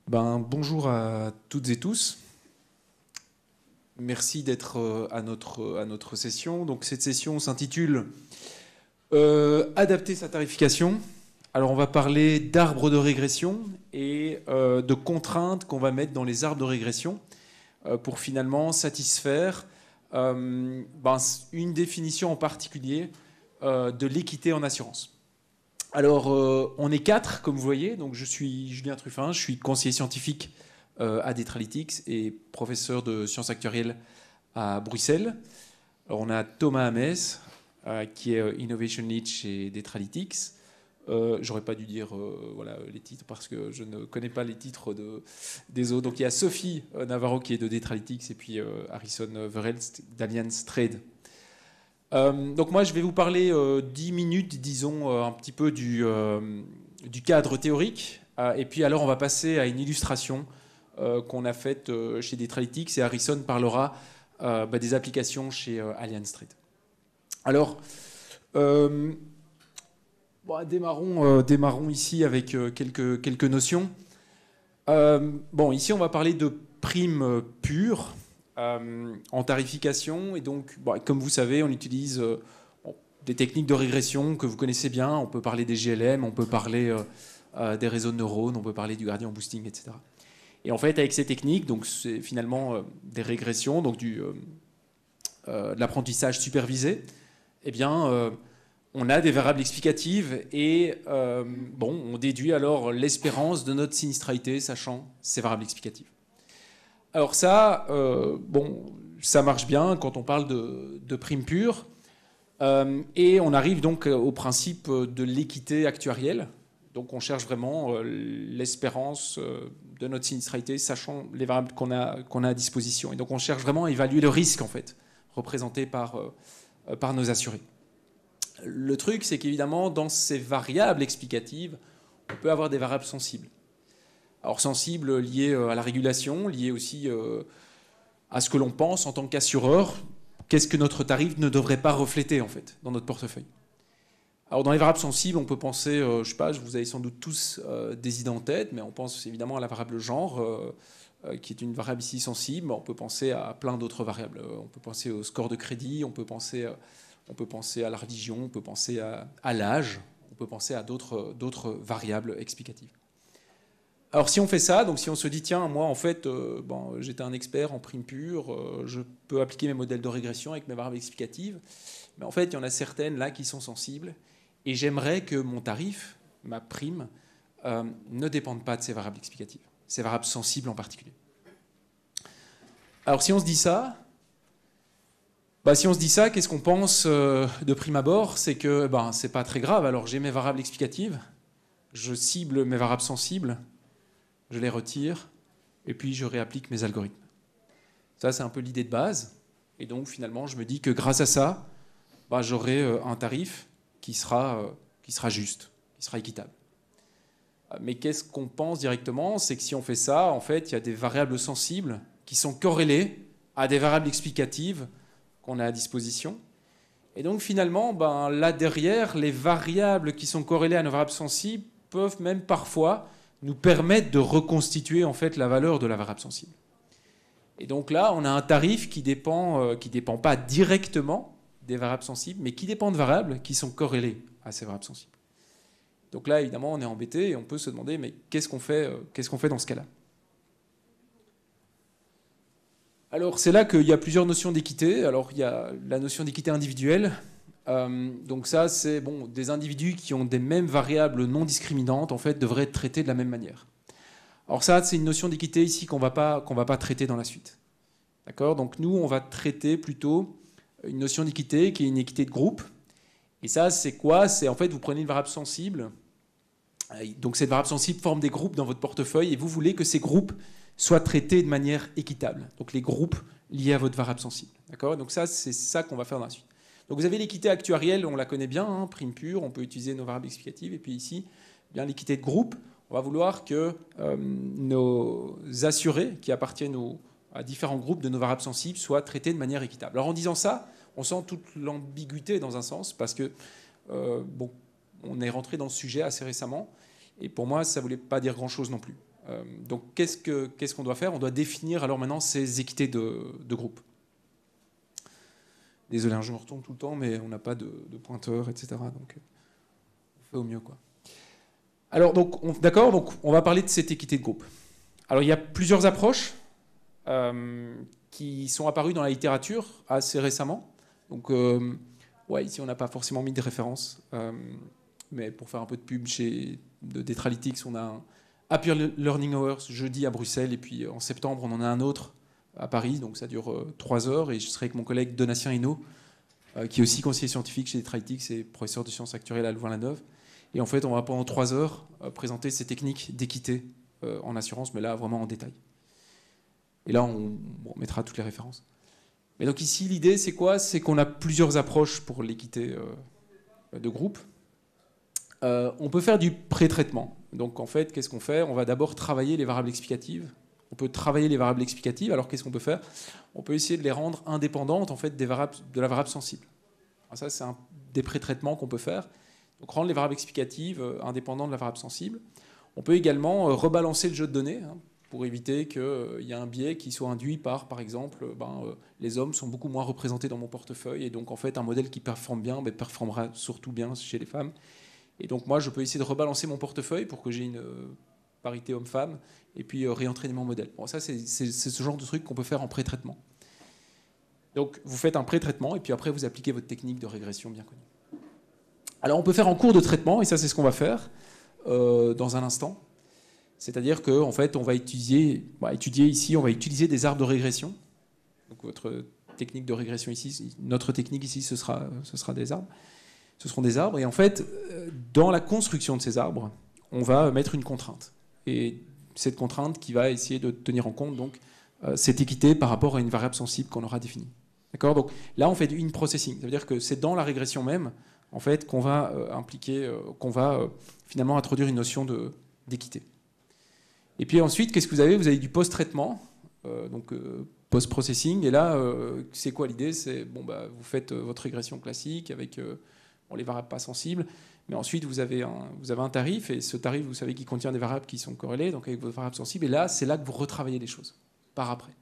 Bonjour à toutes et tous. Merci d'être à notre session. Donc, cette session s'intitule Adapter sa tarification. Alors, on va parler d'arbres de régression et de contraintes qu'on va mettre dans les arbres de régression pour finalement satisfaire une définition en particulier de l'équité en assurance. Alors, on est 4, comme vous voyez. Donc, je suis Julien Truffin, je suis conseiller scientifique à Detralytics et professeur de sciences actuarielles à Bruxelles. Alors, on a Thomas Hamès, qui est Innovation Lead chez Detralytics. J'aurais pas dû dire voilà, les titres parce que je ne connais pas les titres des autres. Donc, il y a Sophie Navarro qui est de Detralytics et puis Harrison Verhelst d'Allianz Trade. Donc moi, je vais vous parler 10 minutes, disons, un petit peu du cadre théorique. Et puis alors, on va passer à une illustration qu'on a faite chez Detralytics. Et Harrison parlera des applications chez Allianz Trade. Alors, démarrons ici avec quelques notions. Ici, on va parler de primes pures. En tarification. Et donc, comme vous savez, on utilise des techniques de régression que vous connaissez bien. On peut parler des GLM, on peut parler des réseaux de neurones, on peut parler du gradient boosting, etc. Et en fait, avec ces techniques, donc c'est finalement des régressions, donc de l'apprentissage supervisé, eh bien, on a des variables explicatives et on déduit alors l'espérance de notre sinistralité, sachant ces variables explicatives. Alors ça, ça marche bien quand on parle de primes pures. Et on arrive donc au principe de l'équité actuarielle. Donc on cherche vraiment l'espérance de notre sinistralité, sachant les variables qu'on a à disposition. Et donc on cherche vraiment à évaluer le risque, en fait, représenté par nos assurés. Le truc, c'est qu'évidemment, dans ces variables explicatives, on peut avoir des variables sensibles. Alors sensibles liées à la régulation, liées aussi à ce que l'on pense en tant qu'assureur, qu'est-ce que notre tarif ne devrait pas refléter en fait dans notre portefeuille. Alors dans les variables sensibles, on peut penser, je sais pas, vous avez sans doute tous des idées en tête, mais on pense évidemment à la variable genre, qui est une variable ici sensible. On peut penser à plein d'autres variables. On peut penser au score de crédit, on peut penser à la religion, on peut penser à l'âge, on peut penser à d'autres variables explicatives. Alors si on fait ça, donc si on se dit tiens, moi en fait j'étais un expert en prime pure, je peux appliquer mes modèles de régression avec mes variables explicatives, mais en fait il y en a certaines là qui sont sensibles et j'aimerais que mon tarif, ma prime, ne dépende pas de ces variables explicatives, ces variables sensibles en particulier. Alors si on se dit ça, qu'est-ce qu'on pense de prime abord? C'est que c'est pas très grave, alors j'ai mes variables explicatives, je cible mes variables sensibles, je les retire, et puis je réapplique mes algorithmes. Ça, c'est un peu l'idée de base. Et donc, finalement, je me dis que grâce à ça, j'aurai un tarif qui sera juste, qui sera équitable. Mais qu'est-ce qu'on pense directement? C'est que si on fait ça, en fait, il y a des variables sensibles qui sont corrélées à des variables explicatives qu'on a à disposition. Et donc, finalement, là derrière, les variables qui sont corrélées à nos variables sensibles peuvent même parfois nous permettent de reconstituer en fait la valeur de la variable sensible. Et donc là, on a un tarif qui dépend pas directement des variables sensibles, mais qui dépend de variables qui sont corrélées à ces variables sensibles. Donc là, évidemment, on est embêté et on peut se demander, mais qu'est-ce qu'on fait dans ce cas-là? Alors c'est là qu'il y a plusieurs notions d'équité. Alors il y a la notion d'équité individuelle. Donc ça, c'est des individus qui ont des mêmes variables non discriminantes, en fait, devraient être traités de la même manière. Alors ça, c'est une notion d'équité ici qu'on va pas traiter dans la suite. D'accord? Donc nous, on va traiter plutôt une notion d'équité qui est une équité de groupe. Et ça, c'est quoi? C'est en fait, vous prenez une variable sensible. Donc cette variable sensible forme des groupes dans votre portefeuille et vous voulez que ces groupes soient traités de manière équitable. Donc les groupes liés à votre variable sensible. D'accord? Donc ça, c'est ça qu'on va faire dans la suite. Donc vous avez l'équité actuarielle, on la connaît bien, prime pure, on peut utiliser nos variables explicatives. Et puis ici, bien l'équité de groupe, on va vouloir que nos assurés qui appartiennent à différents groupes de nos variables sensibles soient traités de manière équitable. Alors en disant ça, on sent toute l'ambiguïté dans un sens, parce que on est rentré dans ce sujet assez récemment, et pour moi, ça ne voulait pas dire grand-chose non plus. Donc qu'est-ce qu'on doit faire? On doit définir alors maintenant ces équités de groupe. Désolé, je me retourne tout le temps, mais on n'a pas de pointeur, etc. Donc on fait au mieux, quoi. Alors, d'accord, donc on va parler de cette équité de groupe. Alors, il y a plusieurs approches qui sont apparues dans la littérature assez récemment. Donc, ouais, ici, on n'a pas forcément mis de référence. Mais pour faire un peu de pub chez Detralytics, on a un Happy Learning Hours jeudi à Bruxelles. Et puis, en septembre, on en a un autre à Paris. Donc, ça dure 3 heures. Et je serai avec mon collègue Donatien Hinault, qui est aussi conseiller scientifique chez Detralytics et professeur de sciences actuarielles à Louvain-la-Neuve. Et en fait, on va pendant 3 heures présenter ces techniques d'équité en assurance, mais là, vraiment en détail. Et là, on mettra toutes les références. Mais donc ici, l'idée, c'est quoi? C'est qu'on a plusieurs approches pour l'équité de groupe. On peut faire du pré-traitement. Donc en fait, qu'est-ce qu'on fait? On va d'abord travailler les variables explicatives. On peut travailler les variables explicatives. Alors qu'est-ce qu'on peut faire? On peut essayer de les rendre indépendantes en fait, de la variable sensible. Alors ça, c'est des pré-traitements qu'on peut faire. Donc rendre les variables explicatives indépendantes de la variable sensible. On peut également rebalancer le jeu de données pour éviter qu'il y ait un biais qui soit induit par exemple, les hommes sont beaucoup moins représentés dans mon portefeuille et donc en fait un modèle qui performe bien performera surtout bien chez les femmes. Et donc moi je peux essayer de rebalancer mon portefeuille pour que j'ai une parité homme-femme et puis réentraîner mon modèle. Bon, ça c'est ce genre de truc qu'on peut faire en pré-traitement. Donc vous faites un pré-traitement et puis après vous appliquez votre technique de régression bien connue. Alors on peut faire en cours de traitement, et ça c'est ce qu'on va faire dans un instant. C'est-à-dire qu'en fait on va étudier ici, on va utiliser des arbres de régression. Donc votre technique de régression ici, notre technique ici, ce sera des arbres. Ce seront des arbres, et en fait, dans la construction de ces arbres, on va mettre une contrainte. Et cette contrainte qui va essayer de tenir en compte donc, cette équité par rapport à une variable sensible qu'on aura définie. D'accord? Donc là on fait du in-processing, ça veut dire que c'est dans la régression même en fait, qu'on va finalement introduire une notion d'équité. Et puis ensuite, qu'est-ce que vous avez? Vous avez du post-traitement, donc post-processing. Et là, c'est quoi l'idée? C'est vous faites votre régression classique avec les variables pas sensibles, mais ensuite vous avez un tarif, et ce tarif, vous savez qu'il contient des variables qui sont corrélées, donc avec votre variable sensible. Et là, c'est là que vous retravaillez les choses par après.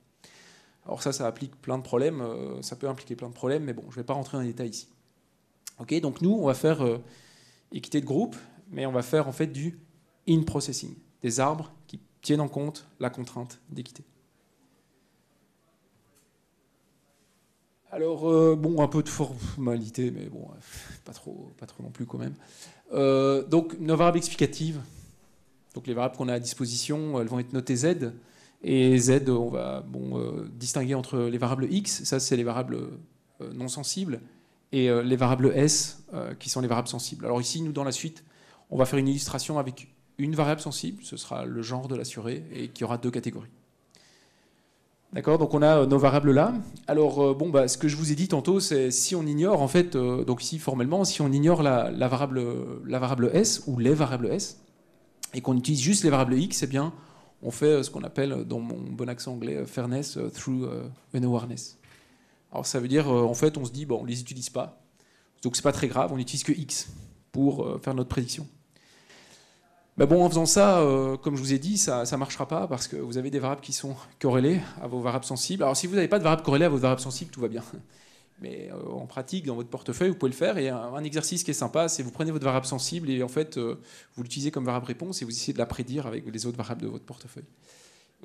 Alors ça applique plein de problèmes. Ça peut impliquer plein de problèmes, mais bon, je ne vais pas rentrer dans les détails ici. Okay, donc nous, on va faire équité de groupe, mais on va faire en fait du in-processing, des arbres qui tiennent en compte la contrainte d'équité. Alors, un peu de formalité, mais bon, pas trop non plus quand même. Donc, nos variables explicatives, donc les variables qu'on a à disposition, elles vont être notées Z, et Z, on va distinguer entre les variables X, ça c'est les variables non sensibles, et les variables S, qui sont les variables sensibles. Alors ici, nous, dans la suite, on va faire une illustration avec une variable sensible, ce sera le genre de l'assuré, et qui aura 2 catégories. D'accord? Donc on a nos variables là. Alors, ce que je vous ai dit tantôt, c'est si on ignore, en fait, donc ici, formellement, si on ignore la variable S, ou les variables S, et qu'on utilise juste les variables X, eh bien, on fait ce qu'on appelle, dans mon bon accent anglais, fairness through unawareness. Alors ça veut dire, en fait, on se dit, on ne les utilise pas, donc c'est pas très grave, on n'utilise que X pour faire notre prédiction. Mais bon, en faisant ça, comme je vous ai dit, ça ne marchera pas parce que vous avez des variables qui sont corrélées à vos variables sensibles. Alors si vous n'avez pas de variables corrélées à vos variables sensibles, tout va bien. Mais en pratique, dans votre portefeuille, vous pouvez le faire. Et un exercice qui est sympa, c'est vous prenez votre variable sensible et en fait, vous l'utilisez comme variable réponse et vous essayez de la prédire avec les autres variables de votre portefeuille.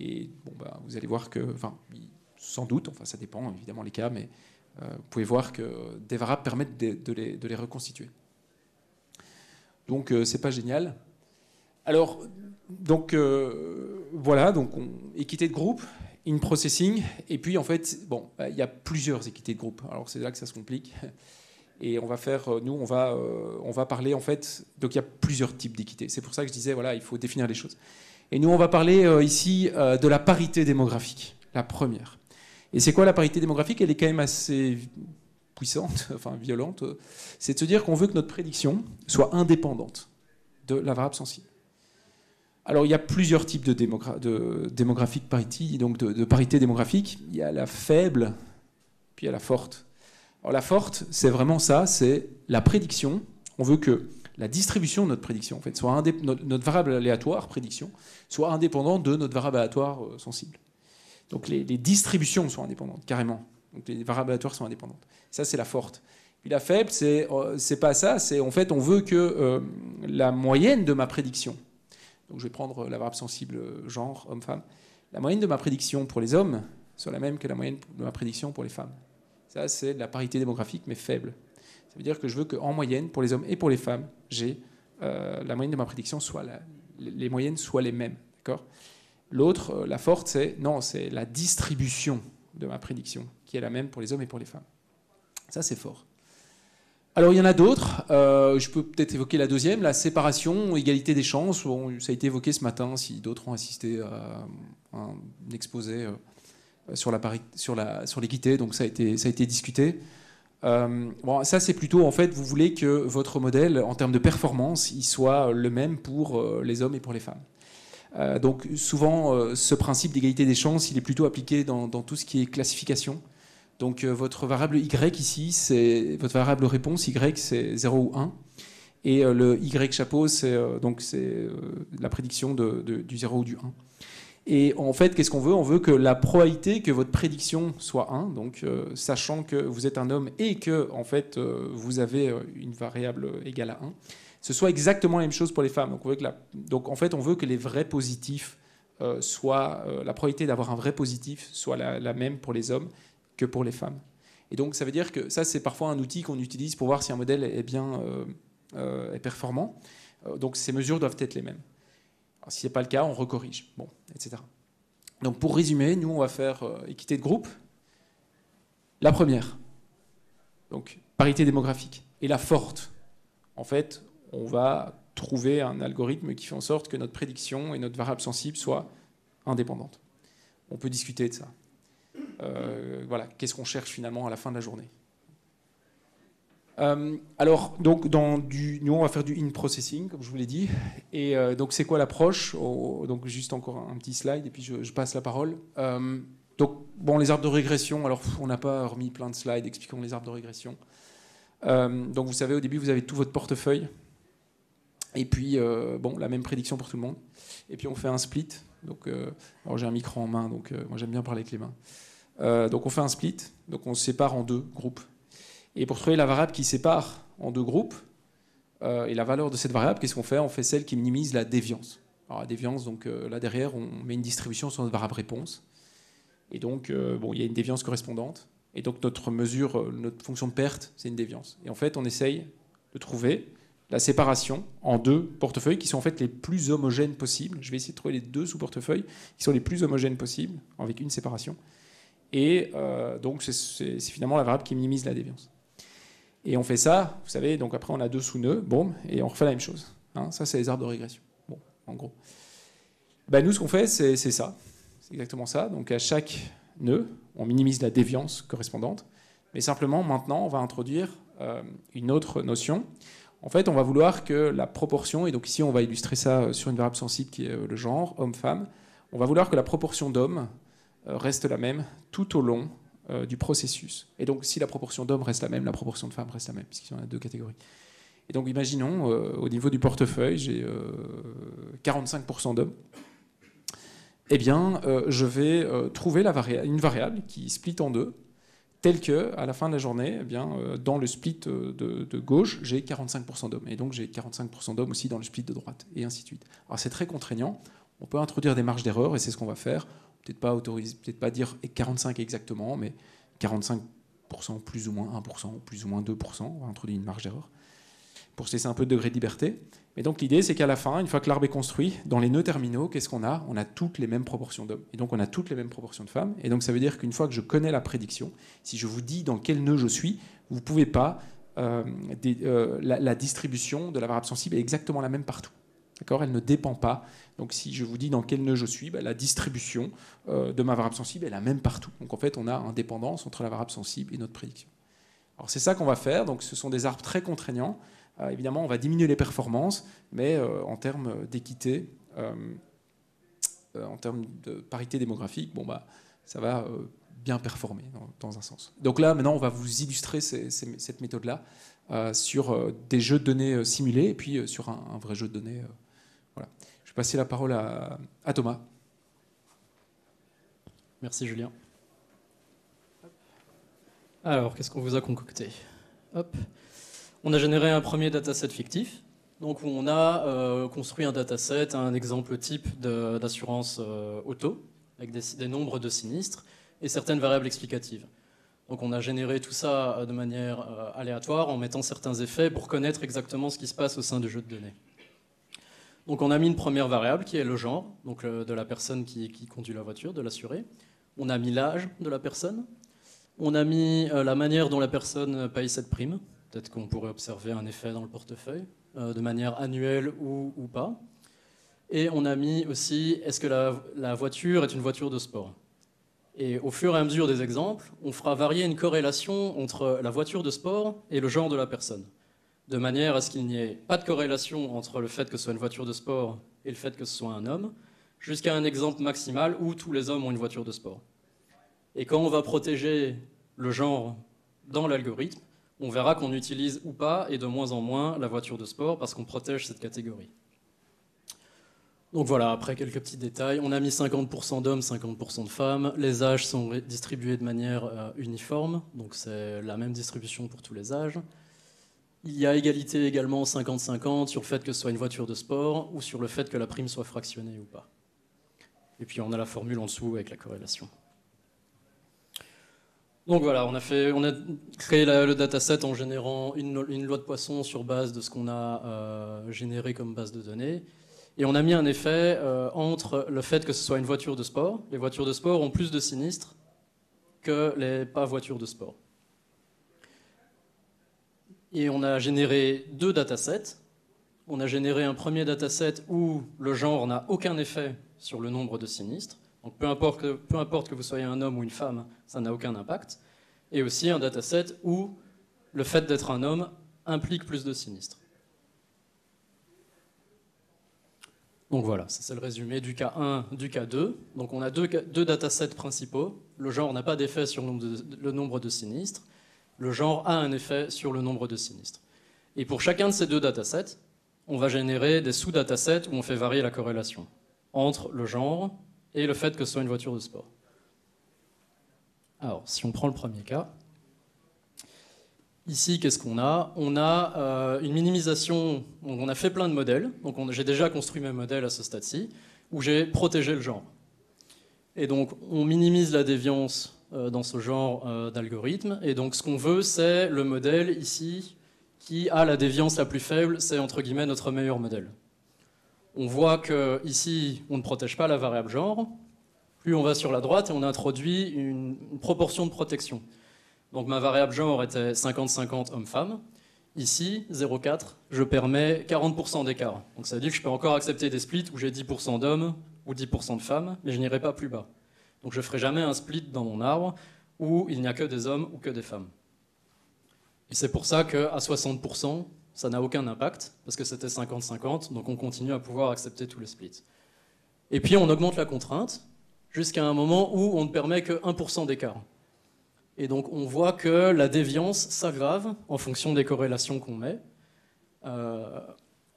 Et vous allez voir que, sans doute, ça dépend évidemment les cas, mais vous pouvez voir que des variables permettent de les reconstituer. Donc c'est pas génial. Alors, voilà, équité de groupe, in-processing, et puis en fait, il y a plusieurs équités de groupe. Alors c'est là que ça se complique. Et on va faire, on va parler en fait, donc il y a plusieurs types d'équité. C'est pour ça que je disais, voilà, il faut définir les choses. Et nous, on va parler ici de la parité démographique, la première. Et c'est quoi la parité démographique? Elle est quand même assez puissante, violente. C'est de se dire qu'on veut que notre prédiction soit indépendante de la variable sensible. Alors, il y a plusieurs types de demographic parity, donc de parité démographique. Il y a la faible, puis il y a la forte. Alors, la forte, c'est vraiment ça, c'est la prédiction. On veut que la distribution de notre prédiction, en fait, soit notre variable aléatoire, prédiction, soit indépendante de notre variable aléatoire sensible. Donc les distributions sont indépendantes, carrément. Donc les variables aléatoires sont indépendantes. Ça, c'est la forte. Puis la faible, c'est pas ça, c'est en fait, on veut que la moyenne de ma prédiction, donc je vais prendre la variable sensible genre, homme-femme, la moyenne de ma prédiction pour les hommes soit la même que la moyenne de ma prédiction pour les femmes. Ça, c'est de la parité démographique, mais faible. Ça veut dire que je veux qu'en moyenne, pour les hommes et pour les femmes, la moyenne de ma prédiction les moyennes soient les mêmes. D'accord ? L'autre, la forte, c'est la distribution de ma prédiction, qui est la même pour les hommes et pour les femmes. Ça, c'est fort. Alors, il y en a d'autres. Je peux peut-être évoquer la deuxième, la séparation, égalité des chances. Bon, ça a été évoqué ce matin, si d'autres ont assisté à un exposé sur l'équité, donc ça a été discuté. Bon, ça, c'est plutôt, en fait, vous voulez que votre modèle, en termes de performance, il soit le même pour les hommes et pour les femmes. Donc, souvent, ce principe d'égalité des chances, il est plutôt appliqué dans tout ce qui est classification. Donc, votre variable Y ici, votre variable réponse Y, c'est 0 ou 1. Et le Y chapeau, c'est la prédiction du 0 ou du 1. Et en fait, qu'est-ce qu'on veut ? On veut que la probabilité que votre prédiction soit 1, donc sachant que vous êtes un homme et que en fait, vous avez une variable égale à 1, ce soit exactement la même chose pour les femmes. Donc en fait, on veut que les vrais positifs la probabilité d'avoir un vrai positif soit la même pour les hommes que pour les femmes. Et donc ça veut dire que ça, c'est parfois un outil qu'on utilise pour voir si un modèle est performant. Donc ces mesures doivent être les mêmes. Alors, si ce n'est pas le cas, on recorrige, bon, etc. Donc pour résumer, nous, on va faire équité de groupe. La première, donc parité démographique. Et la forte, en fait, on va trouver un algorithme qui fait en sorte que notre prédiction et notre variable sensible soient indépendantes. On peut discuter de ça. Voilà, qu'est-ce qu'on cherche finalement à la fin de la journée ? Alors, donc, nous, on va faire du in-processing, comme je vous l'ai dit. Et donc, c'est quoi l'approche ? Donc, juste encore un petit slide, et puis je passe la parole. Donc, bon, les arbres de régression, alors, on n'a pas remis plein de slides expliquant les arbres de régression. Donc, vous savez, au début, vous avez tout votre portefeuille. Et puis, bon, la même prédiction pour tout le monde. Et puis, on fait un split. Donc, alors, j'ai un micro en main, donc moi, j'aime bien parler avec les mains. Donc, on fait un split. Donc, on se sépare en deux groupes. Et pour trouver la variable qui sépare en deux groupes, et la valeur de cette variable, qu'est-ce qu'on fait ? On fait celle qui minimise la déviance. Alors la déviance, donc là derrière, on met une distribution sur notre variable réponse. Et donc, bon, il y a une déviance correspondante. Et donc notre fonction de perte, c'est une déviance. Et en fait, on essaye de trouver la séparation en deux portefeuilles qui sont en fait les plus homogènes possibles. Je vais essayer de trouver les deux sous-portefeuilles qui sont les plus homogènes possibles, avec une séparation. Et donc c'est finalement la variable qui minimise la déviance. Et on fait ça, vous savez, donc après on a deux sous-nœuds, boum, et on refait la même chose. Hein, ça, c'est les arbres de régression. Bon, en gros. Ben, nous, ce qu'on fait, c'est ça. C'est exactement ça. Donc à chaque nœud, on minimise la déviance correspondante. Mais simplement, maintenant, on va introduire une autre notion. En fait, on va vouloir que la proportion, et donc ici, on va illustrer ça sur une variable sensible qui est le genre, homme-femme. On va vouloir que la proportion d'hommes reste la même tout au long du processus. Et donc, si la proportion d'hommes reste la même, la proportion de femmes reste la même, puisqu'il y en a deux catégories. Et donc, imaginons, au niveau du portefeuille, j'ai 45% d'hommes. Eh bien, je vais trouver une variable qui split en deux, telle que, à la fin de la journée, eh bien, dans le split de gauche, j'ai 45% d'hommes. Et donc, j'ai 45% d'hommes aussi dans le split de droite, et ainsi de suite. Alors, c'est très contraignant. On peut introduire des marges d'erreur, et c'est ce qu'on va faire. Peut-être pas dire 45 exactement, mais 45% plus ou moins 1%, plus ou moins 2%. On va introduire une marge d'erreur pour se laisser un peu de degré de liberté. Mais donc l'idée, c'est qu'à la fin, une fois que l'arbre est construit, dans les nœuds terminaux, qu'est-ce qu'on a ? On a toutes les mêmes proportions d'hommes. Et donc on a toutes les mêmes proportions de femmes. Et donc ça veut dire qu'une fois que je connais la prédiction, si je vous dis dans quel nœud je suis, vous ne pouvez pas... la distribution de la variable sensible est exactement la même partout. D'accord ? Elle ne dépend pas. Donc si je vous dis dans quel nœud je suis, la distribution de ma variable sensible est la même partout. Donc en fait, on a une dépendance entre la variable sensible et notre prédiction. Alors c'est ça qu'on va faire. Donc ce sont des arbres très contraignants. Évidemment, on va diminuer les performances, mais en termes d'équité, en termes de parité démographique, bon, ça va bien performer dans un sens. Donc là, maintenant, on va vous illustrer cette méthode-là sur des jeux de données simulés et puis sur un vrai jeu de données. Voilà. Je vais passer la parole à Thomas. Merci Julien. Alors, qu'est-ce qu'on vous a concocté? Hop. On a généré un premier dataset fictif. Donc, on a construit un dataset, un exemple type d'assurance auto, avec des nombres de sinistres et certaines variables explicatives. Donc, on a généré tout ça de manière aléatoire en mettant certains effets pour connaître exactement ce qui se passe au sein du jeu de données. Donc, on a mis une première variable qui est le genre, donc de la personne qui conduit la voiture, de l'assuré. On a mis l'âge de la personne. On a mis la manière dont la personne paye cette prime. Peut-être qu'on pourrait observer un effet dans le portefeuille, de manière annuelle ou pas. Et on a mis aussi, est-ce que la voiture est une voiture de sport? Et au fur et à mesure des exemples, on fera varier une corrélation entre la voiture de sport et le genre de la personne. De manière à ce qu'il n'y ait pas de corrélation entre le fait que ce soit une voiture de sport et le fait que ce soit un homme, jusqu'à un exemple maximal où tous les hommes ont une voiture de sport. Et quand on va protéger le genre dans l'algorithme, on verra qu'on utilise ou pas, et de moins en moins, la voiture de sport parce qu'on protège cette catégorie. Donc voilà, après quelques petits détails, on a mis 50% d'hommes, 50% de femmes. Les âges sont distribués de manière uniforme, donc c'est la même distribution pour tous les âges. Il y a égalité également 50-50 sur le fait que ce soit une voiture de sport ou sur le fait que la prime soit fractionnée ou pas. Et puis on a la formule en dessous avec la corrélation. Donc voilà, on a créé le dataset en générant une loi de Poisson sur base de ce qu'on a généré comme base de données. Et on a mis un effet entre le fait que ce soit une voiture de sport. Les voitures de sport ont plus de sinistres que les pas voitures de sport. Et on a généré deux datasets. On a généré un premier dataset où le genre n'a aucun effet sur le nombre de sinistres. Donc peu importe que vous soyez un homme ou une femme, ça n'a aucun impact. Et aussi un dataset où le fait d'être un homme implique plus de sinistres. Donc voilà, c'est le résumé du cas 1, du cas 2. Donc on a deux datasets principaux. Le genre n'a pas d'effet sur le nombre de sinistres. Le genre a un effet sur le nombre de sinistres. Et pour chacun de ces deux datasets, on va générer des sous-datasets où on fait varier la corrélation entre le genre et le fait que ce soit une voiture de sport. Alors, si on prend le premier cas, ici, qu'est-ce qu'on a? On a une minimisation, on a fait plein de modèles, donc j'ai déjà construit mes modèles à ce stade-ci, où j'ai protégé le genre. Et donc, on minimise la déviance dans ce genre d'algorithme, et donc ce qu'on veut, c'est le modèle ici qui a la déviance la plus faible, c'est entre guillemets notre meilleur modèle. On voit que ici, on ne protège pas la variable genre. Plus on va sur la droite et on introduit une proportion de protection. Donc ma variable genre était 50-50 homme-femme. Ici, 0,4, je permets 40% d'écart. Donc ça veut dire que je peux encore accepter des splits où j'ai 10% d'hommes ou 10% de femmes, mais je n'irai pas plus bas. Donc je ne ferai jamais un split dans mon arbre où il n'y a que des hommes ou que des femmes. Et c'est pour ça qu'à 60%, ça n'a aucun impact, parce que c'était 50-50, donc on continue à pouvoir accepter tous les splits. Et puis on augmente la contrainte, jusqu'à un moment où on ne permet que 1% d'écart. Et donc on voit que la déviance s'aggrave en fonction des corrélations qu'on met.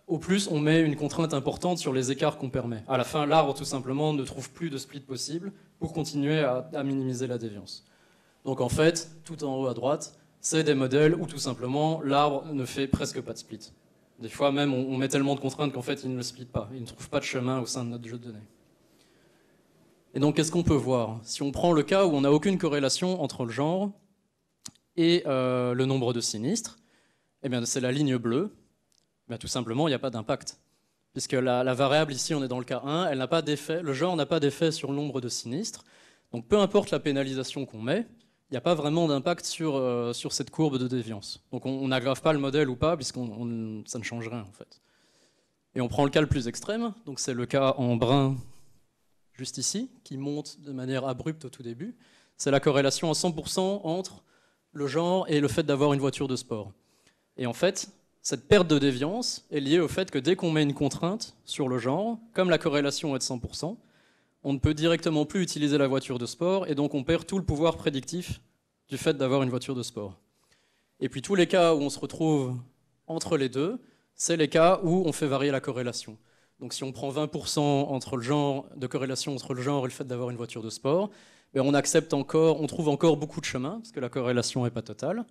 Au plus, on met une contrainte importante sur les écarts qu'on permet. À la fin, l'arbre, tout simplement, ne trouve plus de split possible pour continuer à minimiser la déviance. Donc en fait, tout en haut à droite, c'est des modèles où tout simplement l'arbre ne fait presque pas de split. Des fois même, on met tellement de contraintes qu'en fait, il ne le split pas. Il ne trouve pas de chemin au sein de notre jeu de données. Et donc, qu'est-ce qu'on peut voir? Si on prend le cas où on n'a aucune corrélation entre le genre et le nombre de sinistres, eh bien, c'est la ligne bleue. Ben, tout simplement, il n'y a pas d'impact. Puisque la variable ici, on est dans le cas 1, elle n'a pas d'effet, le genre n'a pas d'effet sur le nombre de sinistres. Donc, peu importe la pénalisation qu'on met, il n'y a pas vraiment d'impact sur cette courbe de déviance. Donc on n'aggrave pas le modèle ou pas, puisque ça ne change rien en fait. Et on prend le cas le plus extrême, donc c'est le cas en brun juste ici, qui monte de manière abrupte au tout début. C'est la corrélation à 100% entre le genre et le fait d'avoir une voiture de sport. Et en fait, cette perte de déviance est liée au fait que dès qu'on met une contrainte sur le genre, comme la corrélation est de 100%, on ne peut directement plus utiliser la voiture de sport et donc on perd tout le pouvoir prédictif du fait d'avoir une voiture de sport. Et puis tous les cas où on se retrouve entre les deux, c'est les cas où on fait varier la corrélation. Donc si on prend 20% entre le genre, de corrélation entre le genre et le fait d'avoir une voiture de sport, on trouve encore beaucoup de chemin, parce que la corrélation n'est pas totale.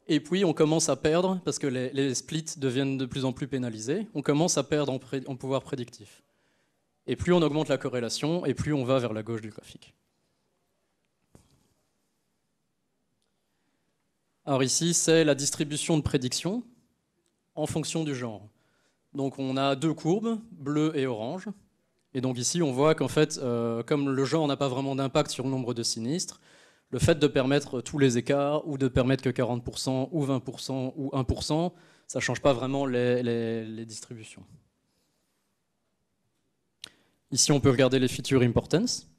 Et puis on commence à perdre, parce que les splits deviennent de plus en plus pénalisés, on commence à perdre en pouvoir prédictif. Et plus on augmente la corrélation, et plus on va vers la gauche du graphique. Alors ici, c'est la distribution de prédiction en fonction du genre. Donc on a deux courbes, bleu et orange. Et donc ici, on voit qu'en fait, comme le genre n'a pas vraiment d'impact sur le nombre de sinistres, le fait de permettre tous les écarts, ou de permettre que 40%, ou 20%, ou 1%, ça ne change pas vraiment les distributions. Ici, on peut regarder les feature importance.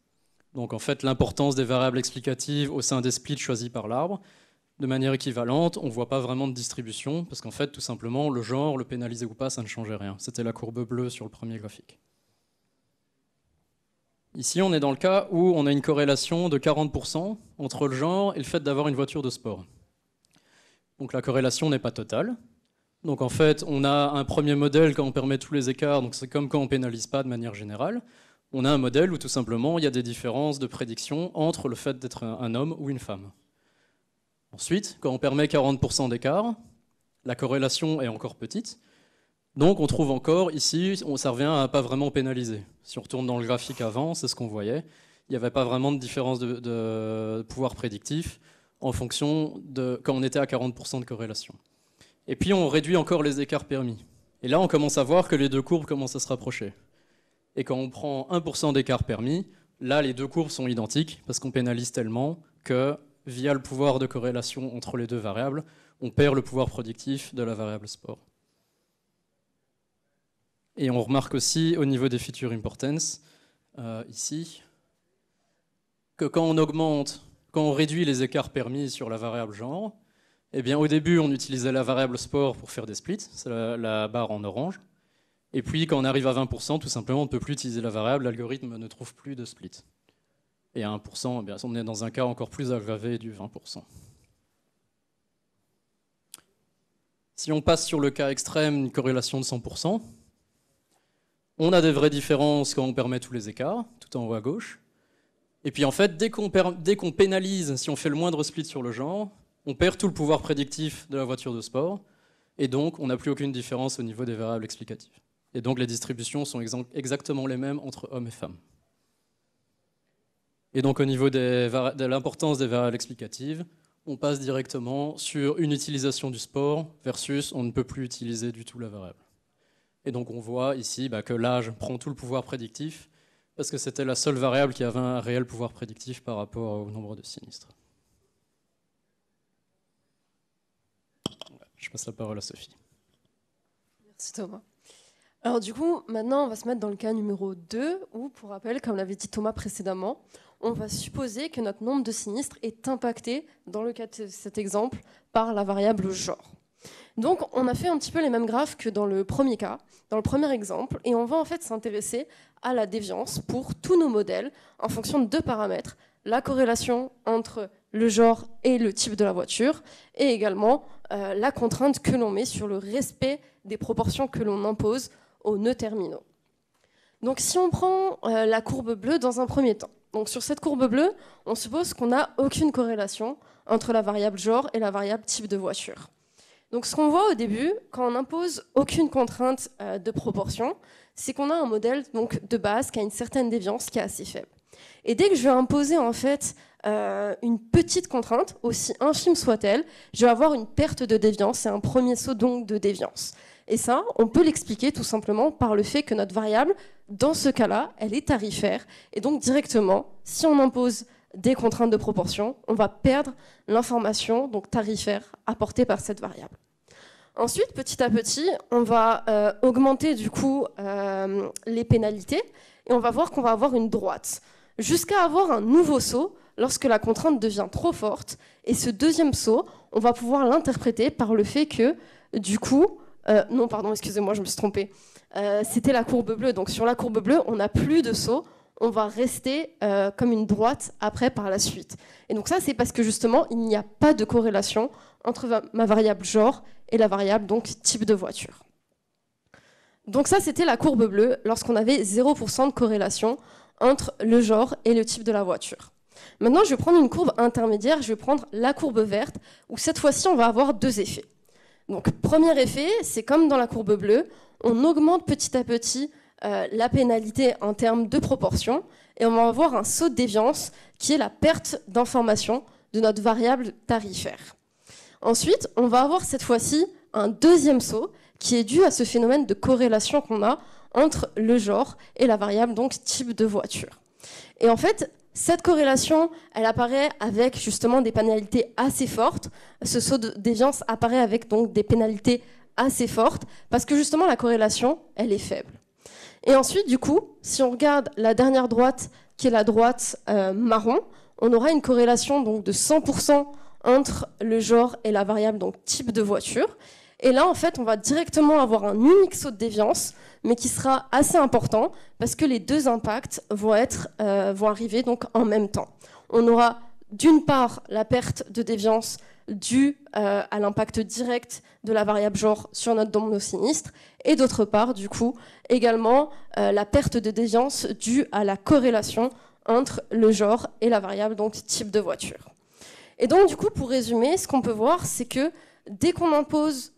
Donc en fait, l'importance des variables explicatives au sein des splits choisis par l'arbre. De manière équivalente, on ne voit pas vraiment de distribution, parce qu'en fait, tout simplement, le genre, le pénaliser ou pas, ça ne changeait rien. C'était la courbe bleue sur le premier graphique. Ici, on est dans le cas où on a une corrélation de 40% entre le genre et le fait d'avoir une voiture de sport. Donc la corrélation n'est pas totale. Donc en fait, on a un premier modèle quand on permet tous les écarts, donc c'est comme quand on ne pénalise pas de manière générale. On a un modèle où tout simplement, il y a des différences de prédiction entre le fait d'être un homme ou une femme. Ensuite, quand on permet 40% d'écart, la corrélation est encore petite. Donc on trouve encore ici, ça revient à pas vraiment pénaliser. Si on retourne dans le graphique avant, c'est ce qu'on voyait. Il n'y avait pas vraiment de différence de pouvoir prédictif en fonction de quand on était à 40% de corrélation. Et puis on réduit encore les écarts permis. Et là on commence à voir que les deux courbes commencent à se rapprocher. Et quand on prend 1% d'écart permis, là les deux courbes sont identiques parce qu'on pénalise tellement que via le pouvoir de corrélation entre les deux variables, on perd le pouvoir prédictif de la variable sport. Et on remarque aussi au niveau des feature importance, ici, que quand on réduit les écarts permis sur la variable genre, eh bien au début on utilisait la variable sport pour faire des splits, c'est la barre en orange. Et puis quand on arrive à 20%, tout simplement on ne peut plus utiliser la variable, l'algorithme ne trouve plus de split. Et à 1%, eh bien, on est dans un cas encore plus aggravé du 20%. Si on passe sur le cas extrême, une corrélation de 100%, on a des vraies différences quand on permet tous les écarts, tout en haut à gauche. Et puis en fait, dès qu'on pénalise, si on fait le moindre split sur le genre, on perd tout le pouvoir prédictif de la voiture de sport, et donc on n'a plus aucune différence au niveau des variables explicatives. Et donc les distributions sont exactement les mêmes entre hommes et femmes. Et donc au niveau de l'importance des variables explicatives, on passe directement sur une utilisation du sport versus on ne peut plus utiliser du tout la variable. Et donc on voit ici que l'âge prend tout le pouvoir prédictif parce que c'était la seule variable qui avait un réel pouvoir prédictif par rapport au nombre de sinistres. Je passe la parole à Sophie. Merci Thomas. Alors du coup, maintenant on va se mettre dans le cas numéro 2 où, pour rappel, comme l'avait dit Thomas précédemment, on va supposer que notre nombre de sinistres est impacté, dans le cas de cet exemple, par la variable genre. Donc on a fait un petit peu les mêmes graphes que dans le premier cas, dans le premier exemple, et on va en fait s'intéresser à la déviance pour tous nos modèles en fonction de deux paramètres, la corrélation entre le genre et le type de la voiture, et également la contrainte que l'on met sur le respect des proportions que l'on impose aux nœuds terminaux. Donc si on prend la courbe bleue dans un premier temps, donc sur cette courbe bleue, on suppose qu'on n'a aucune corrélation entre la variable genre et la variable type de voiture. Donc ce qu'on voit au début, quand on n'impose aucune contrainte de proportion, c'est qu'on a un modèle donc, de base qui a une certaine déviance qui est assez faible. Et dès que je vais imposer en fait une petite contrainte, aussi infime soit-elle, je vais avoir une perte de déviance et un premier saut donc de déviance. Et ça, on peut l'expliquer tout simplement par le fait que notre variable, dans ce cas-là, elle est tarifaire. Et donc directement, si on impose des contraintes de proportion, on va perdre l'information donc tarifaire apportée par cette variable. Ensuite, petit à petit, on va augmenter du coup les pénalités et on va voir qu'on va avoir une droite jusqu'à avoir un nouveau saut lorsque la contrainte devient trop forte. Et ce deuxième saut, on va pouvoir l'interpréter par le fait que, du coup, non, pardon, excusez-moi, je me suis trompée. C'était la courbe bleue. Donc sur la courbe bleue, on n'a plus de saut. on va rester comme une droite après par la suite. Et donc ça, c'est parce que justement, il n'y a pas de corrélation entre ma variable genre et la variable donc type de voiture. Donc ça, c'était la courbe bleue lorsqu'on avait 0% de corrélation entre le genre et le type de la voiture. Maintenant, je vais prendre une courbe intermédiaire, je vais prendre la courbe verte, où cette fois-ci, on va avoir deux effets. Donc, premier effet, c'est comme dans la courbe bleue, on augmente petit à petit la pénalité en termes de proportion, et on va avoir un saut de déviance qui est la perte d'information de notre variable tarifaire. Ensuite, on va avoir cette fois-ci un deuxième saut qui est dû à ce phénomène de corrélation qu'on a entre le genre et la variable donc type de voiture. Et en fait, cette corrélation, elle apparaît avec justement des pénalités assez fortes. Ce saut de déviance apparaît avec donc des pénalités assez fortes parce que justement la corrélation, elle est faible. Et ensuite, du coup, si on regarde la dernière droite, qui est la droite marron, on aura une corrélation donc de 100% entre le genre et la variable donc type de voiture. Et là, en fait, on va directement avoir un unique saut de déviance, mais qui sera assez important parce que les deux impacts vont arriver donc en même temps. On aura d'une part la perte de déviance due à l'impact direct de la variable genre sur notre nombre sinistre, et d'autre part, du coup, également la perte de déviance due à la corrélation entre le genre et la variable donc type de voiture. Et donc, du coup, pour résumer, ce qu'on peut voir, c'est que dès qu'on impose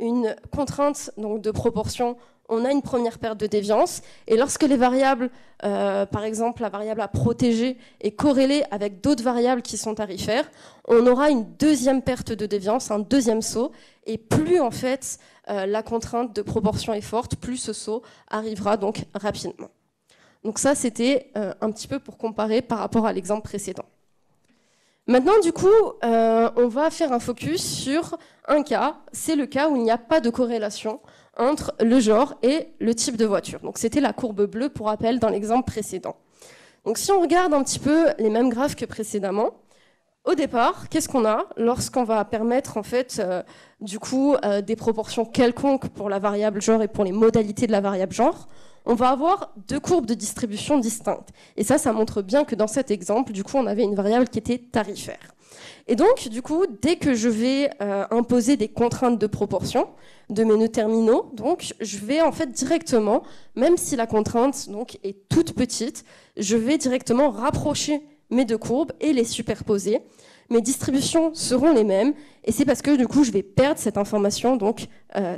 une contrainte donc, de proportion, on a une première perte de déviance. Et lorsque les variables, par exemple la variable à protéger, est corrélée avec d'autres variables qui sont tarifaires, on aura une deuxième perte de déviance, un deuxième saut. Et plus en fait la contrainte de proportion est forte, plus ce saut arrivera donc rapidement. Donc ça, c'était un petit peu pour comparer par rapport à l'exemple précédent. Maintenant, du coup, on va faire un focus sur un cas. C'est le cas où il n'y a pas de corrélation entre le genre et le type de voiture. Donc, c'était la courbe bleue, pour rappel, dans l'exemple précédent. Donc, si on regarde un petit peu les mêmes graphes que précédemment, au départ, qu'est-ce qu'on a lorsqu'on va permettre, en fait, du coup, des proportions quelconques pour la variable genre et pour les modalités de la variable genre? On va avoir deux courbes de distribution distinctes. Et ça montre bien que dans cet exemple, du coup, on avait une variable qui était tarifaire. Et donc, du coup, dès que je vais imposer des contraintes de proportion de mes nœuds terminaux, donc, je vais en fait directement, même si la contrainte donc, est toute petite, je vais directement rapprocher mes deux courbes et les superposer. Mes distributions seront les mêmes, et c'est parce que, du coup, je vais perdre cette information donc,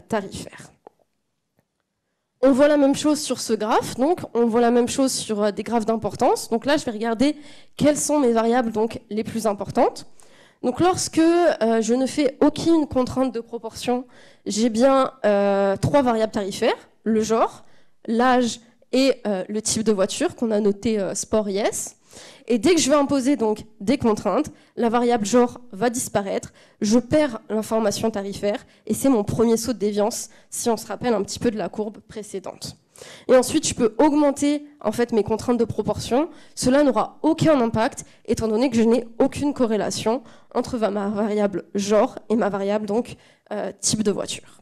tarifaire. On voit la même chose sur ce graphe, donc on voit la même chose sur des graphes d'importance. Donc là, je vais regarder quelles sont mes variables donc, les plus importantes. Donc lorsque je ne fais aucune contrainte de proportion, j'ai bien trois variables tarifaires, le genre, l'âge et le type de voiture qu'on a noté sport yes. Et dès que je vais imposer donc des contraintes, la variable genre va disparaître, je perds l'information tarifaire et c'est mon premier saut de déviance si on se rappelle un petit peu de la courbe précédente. Et ensuite, je peux augmenter en fait mes contraintes de proportion. Cela n'aura aucun impact étant donné que je n'ai aucune corrélation entre ma variable genre et ma variable donc type de voiture.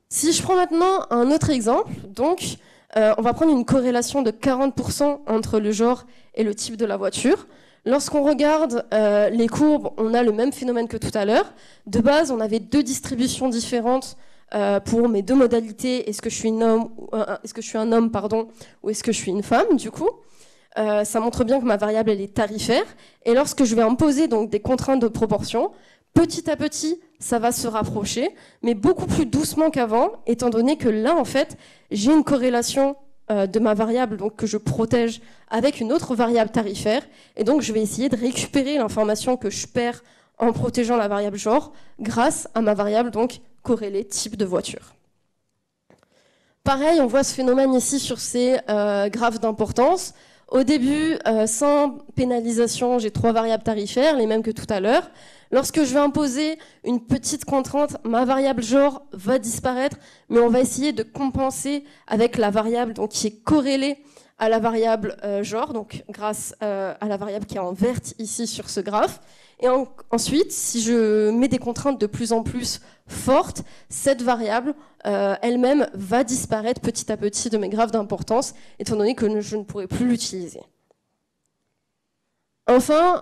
Si je prends maintenant un autre exemple, donc on va prendre une corrélation de 40% entre le genre et le type de la voiture. Lorsqu'on regarde les courbes, on a le même phénomène que tout à l'heure. De base, on avait deux distributions différentes pour mes deux modalités. Est-ce que je suis un homme, ou est-ce que je suis une femme, du coup. Ça montre bien que ma variable, elle est tarifaire. Et lorsque je vais imposer donc, des contraintes de proportion, petit à petit, ça va se rapprocher, mais beaucoup plus doucement qu'avant, étant donné que là, en fait, j'ai une corrélation de ma variable donc, que je protège avec une autre variable tarifaire, et donc je vais essayer de récupérer l'information que je perds en protégeant la variable genre grâce à ma variable donc, corrélée type de voiture. Pareil, on voit ce phénomène ici sur ces graphes d'importance. Au début, sans pénalisation, j'ai trois variables tarifaires, les mêmes que tout à l'heure. Lorsque je vais imposer une petite contrainte, ma variable genre va disparaître, mais on va essayer de compenser avec la variable donc, qui est corrélée à la variable genre, donc grâce à la variable qui est en vert ici sur ce graphe. Et ensuite, si je mets des contraintes de plus en plus fortes, cette variable elle-même va disparaître petit à petit de mes graphes d'importance, étant donné que je ne pourrai plus l'utiliser. Enfin,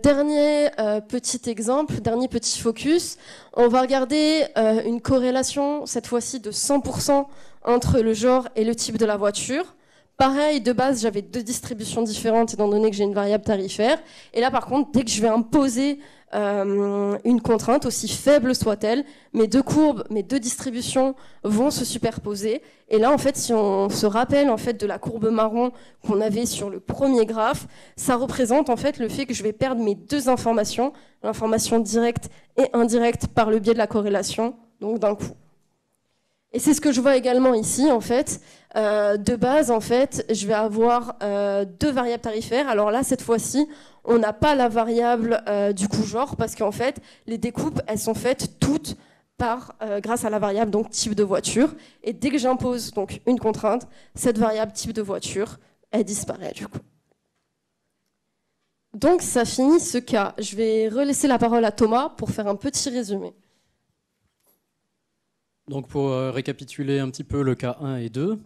dernier petit exemple, dernier petit focus, on va regarder une corrélation, cette fois-ci de 100% entre le genre et le type de la voiture. Pareil, de base, j'avais deux distributions différentes étant donné que j'ai une variable tarifaire. Et là, par contre, dès que je vais imposer une contrainte, aussi faible soit-elle, mes deux courbes, mes deux distributions vont se superposer. Et là, en fait, si on se rappelle en fait de la courbe marron qu'on avait sur le premier graphe, ça représente en fait le fait que je vais perdre mes deux informations, l'information directe et indirecte par le biais de la corrélation, donc d'un coup. Et c'est ce que je vois également ici, en fait. De base, en fait, je vais avoir deux variables tarifaires. Alors là, cette fois-ci, on n'a pas la variable du coup genre, parce qu'en fait, les découpes, elles sont faites toutes grâce à la variable donc type de voiture. Et dès que j'impose donc une contrainte, cette variable type de voiture, elle disparaît du coup. Donc ça finit ce cas. Je vais relaisser la parole à Thomas pour faire un petit résumé. Donc pour récapituler un petit peu le cas 1 et 2,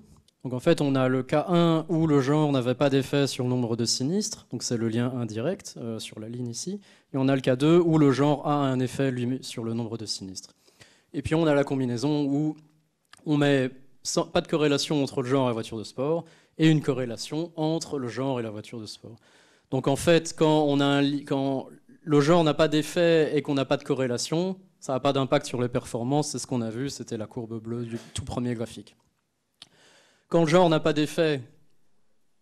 donc en fait on a le cas 1 où le genre n'avait pas d'effet sur le nombre de sinistres, donc c'est le lien indirect sur la ligne ici, et on a le cas 2 où le genre a un effet sur le nombre de sinistres. Et puis on a la combinaison où on met pas de corrélation entre le genre et la voiture de sport, et une corrélation entre le genre et la voiture de sport. Donc en fait quand le genre n'a pas d'effet et qu'on n'a pas de corrélation, ça n'a pas d'impact sur les performances, c'est ce qu'on a vu, c'était la courbe bleue du tout premier graphique. Quand le genre n'a pas d'effet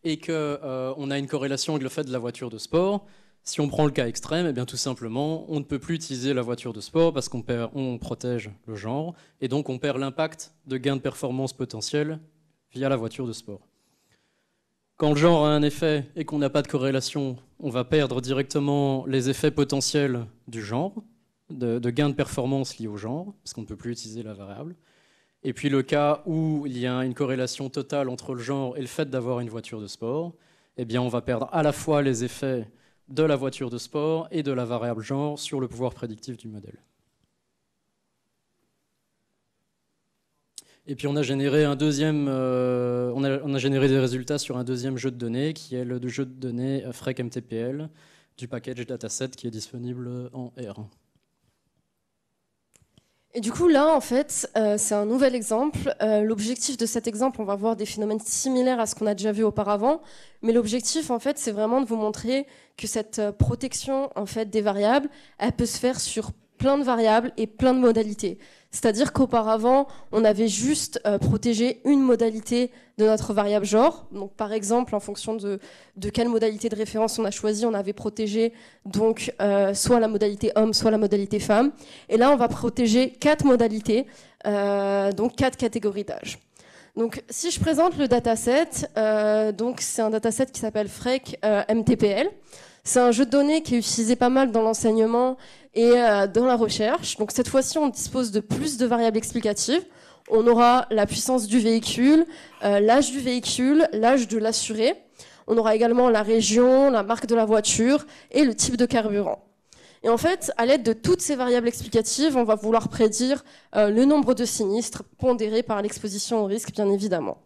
et qu'on a une corrélation avec le fait de la voiture de sport, si on prend le cas extrême, eh bien tout simplement, on ne peut plus utiliser la voiture de sport parce qu'on protège le genre, et donc on perd l'impact de gain de performance potentiel via la voiture de sport. Quand le genre a un effet et qu'on n'a pas de corrélation, on va perdre directement les effets potentiels du genre, de gain de performance lié au genre, parce qu'on ne peut plus utiliser la variable. Et puis le cas où il y a une corrélation totale entre le genre et le fait d'avoir une voiture de sport, eh bien on va perdre à la fois les effets de la voiture de sport et de la variable genre sur le pouvoir prédictif du modèle. Et puis on a généré un deuxième, on a généré des résultats sur un deuxième jeu de données qui est le jeu de données FREC-MTPL du package dataset qui est disponible en R1. Et du coup, là, en fait, c'est un nouvel exemple. L'objectif de cet exemple, on va voir des phénomènes similaires à ce qu'on a déjà vu auparavant. Mais l'objectif, en fait, c'est vraiment de vous montrer que cette protection, en fait, des variables, elle peut se faire sur plein de variables et plein de modalités. C'est-à-dire qu'auparavant, on avait juste protégé une modalité de notre variable genre. Donc, par exemple, en fonction de quelle modalité de référence on a choisi, on avait protégé donc soit la modalité homme, soit la modalité femme. Et là, on va protéger 4 modalités, donc 4 catégories d'âge. Donc, si je présente le dataset, donc c'est un dataset qui s'appelle FREC MTPL. C'est un jeu de données qui est utilisé pas mal dans l'enseignement et dans la recherche. Donc cette fois-ci, on dispose de plus de variables explicatives. On aura la puissance du véhicule, l'âge du véhicule, l'âge de l'assuré. On aura également la région, la marque de la voiture et le type de carburant. Et en fait, à l'aide de toutes ces variables explicatives, on va vouloir prédire le nombre de sinistres pondérés par l'exposition au risque, bien évidemment.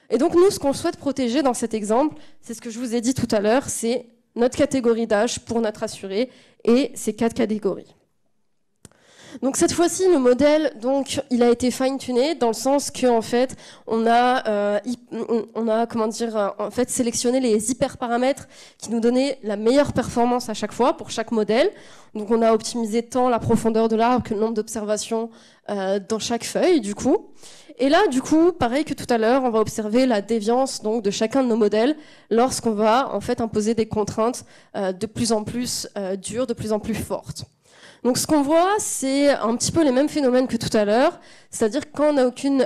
Et donc nous, ce qu'on souhaite protéger dans cet exemple, c'est ce que je vous ai dit tout à l'heure, c'est notre catégorie d'âge pour notre assuré et ces 4 catégories. Donc cette fois-ci, le modèle, donc, il a été fine-tuné dans le sens qu'en fait, on a en fait, sélectionné les hyperparamètres qui nous donnaient la meilleure performance à chaque fois pour chaque modèle. Donc on a optimisé tant la profondeur de l'arbre que le nombre d'observations dans chaque feuille, du coup. Et là, du coup, pareil que tout à l'heure, on va observer la déviance donc de chacun de nos modèles lorsqu'on va en fait imposer des contraintes de plus en plus dures, de plus en plus fortes. Donc ce qu'on voit, c'est un petit peu les mêmes phénomènes que tout à l'heure, c'est-à-dire que quand on n'a aucune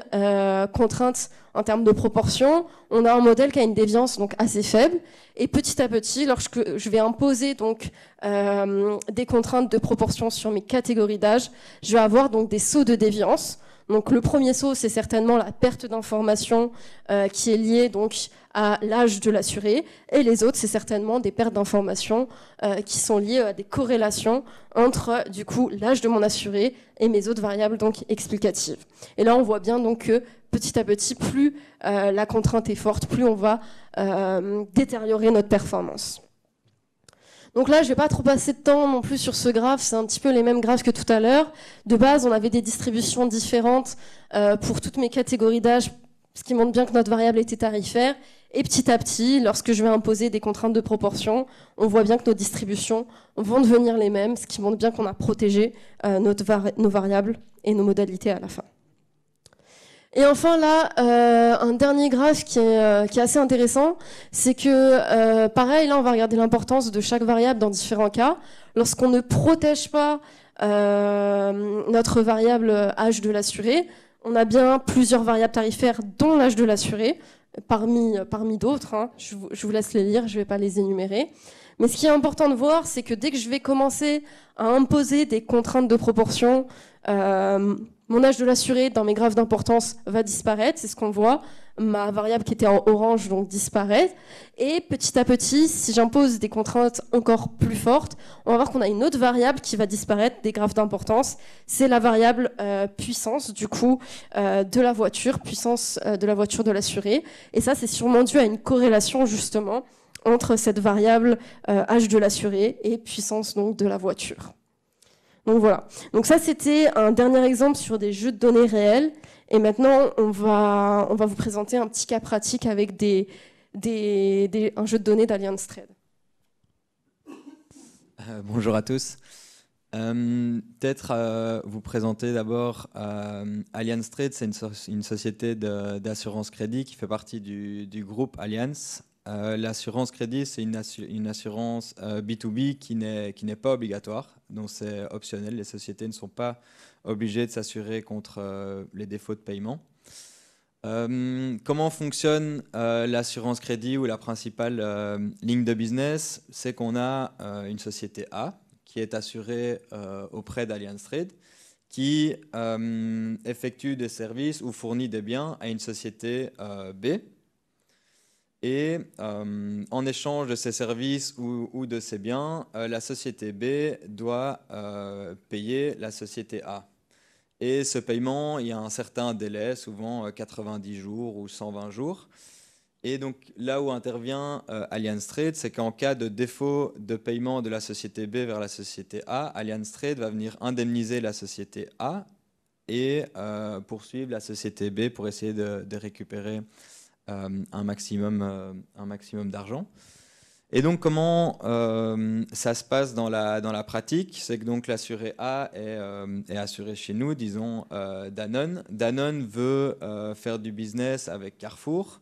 contrainte en termes de proportion, on a un modèle qui a une déviance donc assez faible, et petit à petit, lorsque je vais imposer donc des contraintes de proportion sur mes catégories d'âge, je vais avoir donc des sauts de déviance. Donc le premier saut, c'est certainement la perte d'information qui est liée donc à l'âge de l'assuré, et les autres, c'est certainement des pertes d'informations qui sont liées à des corrélations entre du coup l'âge de mon assuré et mes autres variables donc explicatives. Et là, on voit bien donc que petit à petit, plus la contrainte est forte, plus on va détériorer notre performance. Donc là, je ne vais pas trop passer de temps non plus sur ce graphe, c'est un petit peu les mêmes graphes que tout à l'heure. De base, on avait des distributions différentes pour toutes mes catégories d'âge, ce qui montre bien que notre variable était tarifaire. Et petit à petit, lorsque je vais imposer des contraintes de proportion, on voit bien que nos distributions vont devenir les mêmes, ce qui montre bien qu'on a protégé nos variables et nos modalités à la fin. Et enfin là, un dernier graphe qui est assez intéressant, c'est que pareil, là on va regarder l'importance de chaque variable dans différents cas. Lorsqu'on ne protège pas notre variable âge de l'assuré, on a bien plusieurs variables tarifaires dont l'âge de l'assuré, parmi d'autres, hein. Je vous laisse les lire, je ne vais pas les énumérer. Mais ce qui est important de voir, c'est que dès que je vais commencer à imposer des contraintes de proportion, mon âge de l'assuré dans mes graphes d'importance va disparaître, c'est ce qu'on voit. Ma variable qui était en orange donc disparaît. Et petit à petit, si j'impose des contraintes encore plus fortes, on va voir qu'on a une autre variable qui va disparaître des graphes d'importance. C'est la variable puissance du coup de la voiture, puissance de la voiture de l'assuré. Et ça, c'est sûrement dû à une corrélation justement entre cette variable âge de l'assuré et puissance donc de la voiture. Donc voilà. Donc ça, c'était un dernier exemple sur des jeux de données réels. Et maintenant, on va vous présenter un petit cas pratique avec un jeu de données d'Allianz Trade. Bonjour à tous. Peut-être vous présenter d'abord Allianz Trade, c'est une société d'assurance crédit qui fait partie du groupe Allianz. L'assurance crédit, c'est une assurance B2B qui n'est pas obligatoire, donc c'est optionnel. Les sociétés ne sont pas obligées de s'assurer contre les défauts de paiement. Comment fonctionne l'assurance crédit ou la principale ligne de business? C'est qu'on a une société A qui est assurée auprès d'Allianz Trade, qui effectue des services ou fournit des biens à une société B. Et en échange de ces services ou de ces biens, la société B doit payer la société A. Et ce paiement, il y a un certain délai, souvent 90 jours ou 120 jours. Et donc là où intervient Allianz Trade, c'est qu'en cas de défaut de paiement de la société B vers la société A, Allianz Trade va venir indemniser la société A et poursuivre la société B pour essayer de récupérer un maximum d'argent. Et donc comment ça se passe dans la pratique? C'est que donc l'assuré A est assuré chez nous, disons Danone. Danone veut faire du business avec Carrefour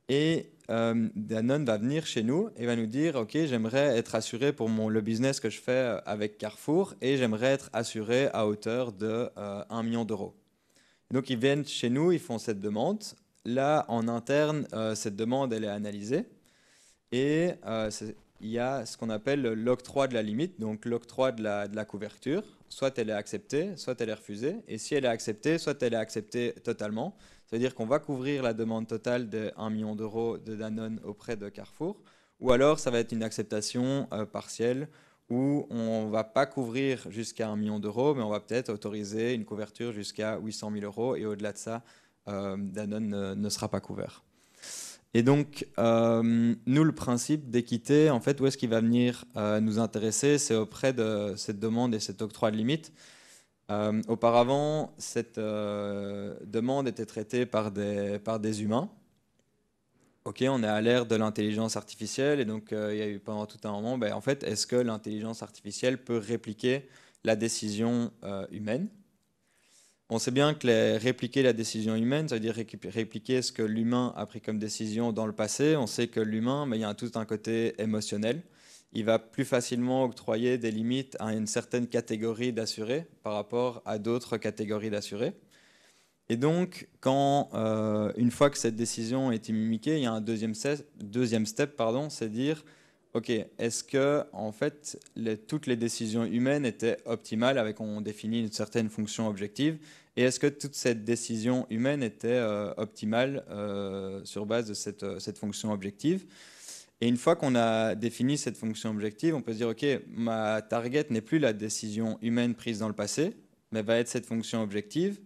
et Danone va venir chez nous et va nous dire ok, j'aimerais être assuré pour le business que je fais avec Carrefour et j'aimerais être assuré à hauteur de 1 million d'euros. Donc ils viennent chez nous, ils font cette demande. Là, en interne, cette demande, elle est analysée. Et il y a ce qu'on appelle l'octroi de la limite, donc l'octroi de la couverture. Soit elle est acceptée, soit elle est refusée. Et si elle est acceptée, soit elle est acceptée totalement. C'est-à-dire qu'on va couvrir la demande totale de 1 million d'euros de Danone auprès de Carrefour. Ou alors, ça va être une acceptation partielle où on ne va pas couvrir jusqu'à 1 million d'euros, mais on va peut-être autoriser une couverture jusqu'à 800 000 euros. Et au-delà de ça, Danone ne sera pas couvert. Et donc, nous, le principe d'équité, en fait, où est-ce qu'il va venir nous intéresser? C'est auprès de cette demande et cet octroi de limite. Auparavant, cette demande était traitée par des humains. Ok, on est à l'ère de l'intelligence artificielle, et donc il y a eu pendant tout un moment, en fait, est-ce que l'intelligence artificielle peut répliquer la décision humaine? On sait bien que répliquer la décision humaine, ça veut dire répliquer ce que l'humain a pris comme décision dans le passé. On sait que l'humain, il y a tout un côté émotionnel. Il va plus facilement octroyer des limites à une certaine catégorie d'assurés par rapport à d'autres catégories d'assurés. Et donc, une fois que cette décision est mimiquée, il y a un deuxième step, c'est dire ok, est-ce que en fait toutes les décisions humaines étaient optimales avec on définit une certaine fonction objective et est-ce que toute cette décision humaine était optimale sur base de cette fonction objective? Et une fois qu'on a défini cette fonction objective, on peut se dire ok, ma target n'est plus la décision humaine prise dans le passé, mais va être cette fonction objective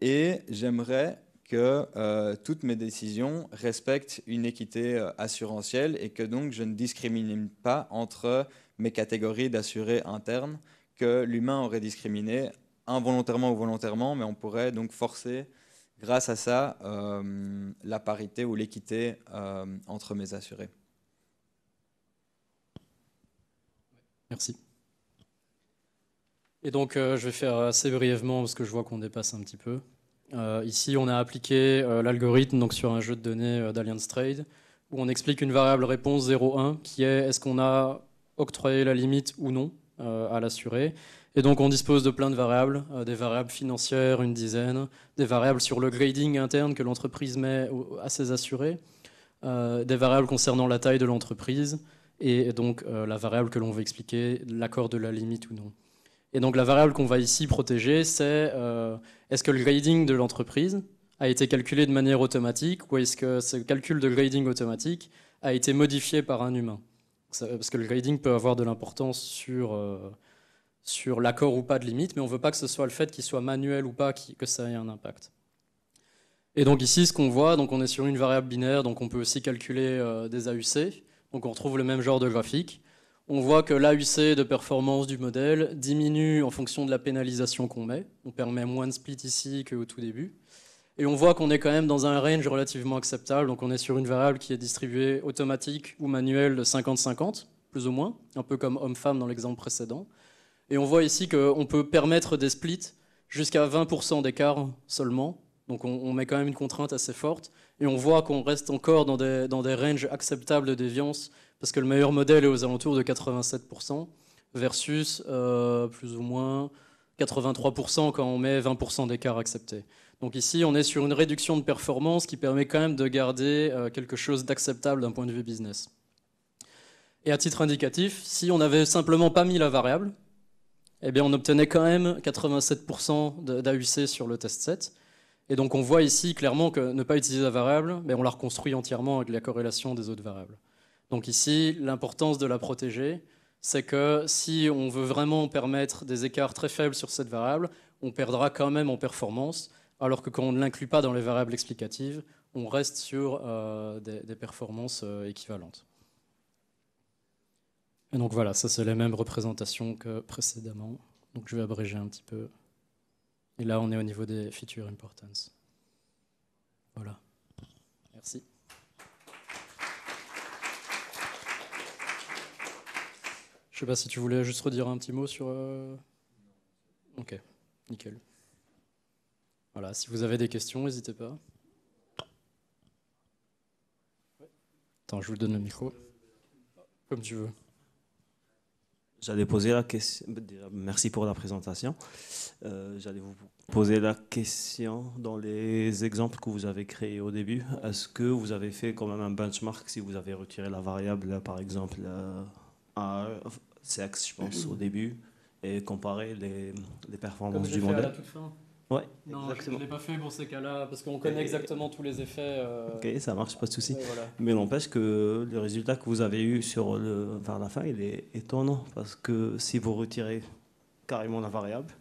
et j'aimerais que toutes mes décisions respectent une équité assurantielle et que donc je ne discrimine pas entre mes catégories d'assurés internes que l'humain aurait discriminé involontairement ou volontairement, mais on pourrait donc forcer, grâce à ça, la parité ou l'équité entre mes assurés. Merci. Et donc, je vais faire assez brièvement parce que je vois qu'on dépasse un petit peu. Ici, on a appliqué l'algorithme donc sur un jeu de données d'Allianz Trade où on explique une variable réponse 0,1 qui est est-ce qu'on a octroyé la limite ou non à l'assuré. Et donc, on dispose de plein de variables, des variables financières, une dizaine, des variables sur le grading interne que l'entreprise met à ses assurés, des variables concernant la taille de l'entreprise et donc la variable que l'on veut expliquer, l'accord de la limite ou non. Et donc la variable qu'on va ici protéger, c'est est-ce que le grading de l'entreprise a été calculé de manière automatique ou est-ce que ce calcul de grading automatique a été modifié par un humain? Parce que le grading peut avoir de l'importance sur l'accord ou pas de limite, mais on ne veut pas que ce soit le fait qu'il soit manuel ou pas que ça ait un impact. Et donc ici, ce qu'on voit, donc on est sur une variable binaire, donc on peut aussi calculer des AUC, donc on retrouve le même genre de graphique. On voit que l'AUC de performance du modèle diminue en fonction de la pénalisation qu'on met. On permet moins de split ici qu'au tout début. Et on voit qu'on est quand même dans un range relativement acceptable. Donc on est sur une variable qui est distribuée automatique ou manuelle de 50-50, plus ou moins, un peu comme homme-femme dans l'exemple précédent. Et on voit ici qu'on peut permettre des splits jusqu'à 20% d'écart seulement. Donc on met quand même une contrainte assez forte. Et on voit qu'on reste encore dans des ranges acceptables de déviance parce que le meilleur modèle est aux alentours de 87% versus plus ou moins 83% quand on met 20% d'écart accepté. Donc ici, on est sur une réduction de performance qui permet quand même de garder quelque chose d'acceptable d'un point de vue business. Et à titre indicatif, si on n'avait simplement pas mis la variable, eh bien on obtenait quand même 87% d'AUC sur le test set. Et donc on voit ici clairement que ne pas utiliser la variable, mais on la reconstruit entièrement avec la corrélation des autres variables. Donc ici, l'importance de la protéger, c'est que si on veut vraiment permettre des écarts très faibles sur cette variable, on perdra quand même en performance, alors que quand on ne l'inclut pas dans les variables explicatives, on reste sur des performances équivalentes. Et donc voilà, ça c'est les mêmes représentations que précédemment. Donc je vais abréger un petit peu. Et là, on est au niveau des feature importance. Voilà. Merci. Je ne sais pas si tu voulais juste redire un petit mot sur... Ok, nickel. Voilà, si vous avez des questions, n'hésitez pas. Attends, je vous donne le micro. Comme tu veux. J'allais poser la question. Merci pour la présentation. J'allais vous poser la question dans les exemples que vous avez créés au début. Est-ce que vous avez fait quand même un benchmark si vous avez retiré la variable, par exemple, à sexe, je pense, au début, et comparer les performances du modèle? À la toute fin. Ouais, non, exactement. je ne l'ai pas fait pour ces cas-là, parce qu'on connaît exactement tous les effets. Ok, ça marche, pas de souci. Voilà. Mais n'empêche que le résultat que vous avez eu vers la fin, il est étonnant, parce que si vous retirez carrément la variable,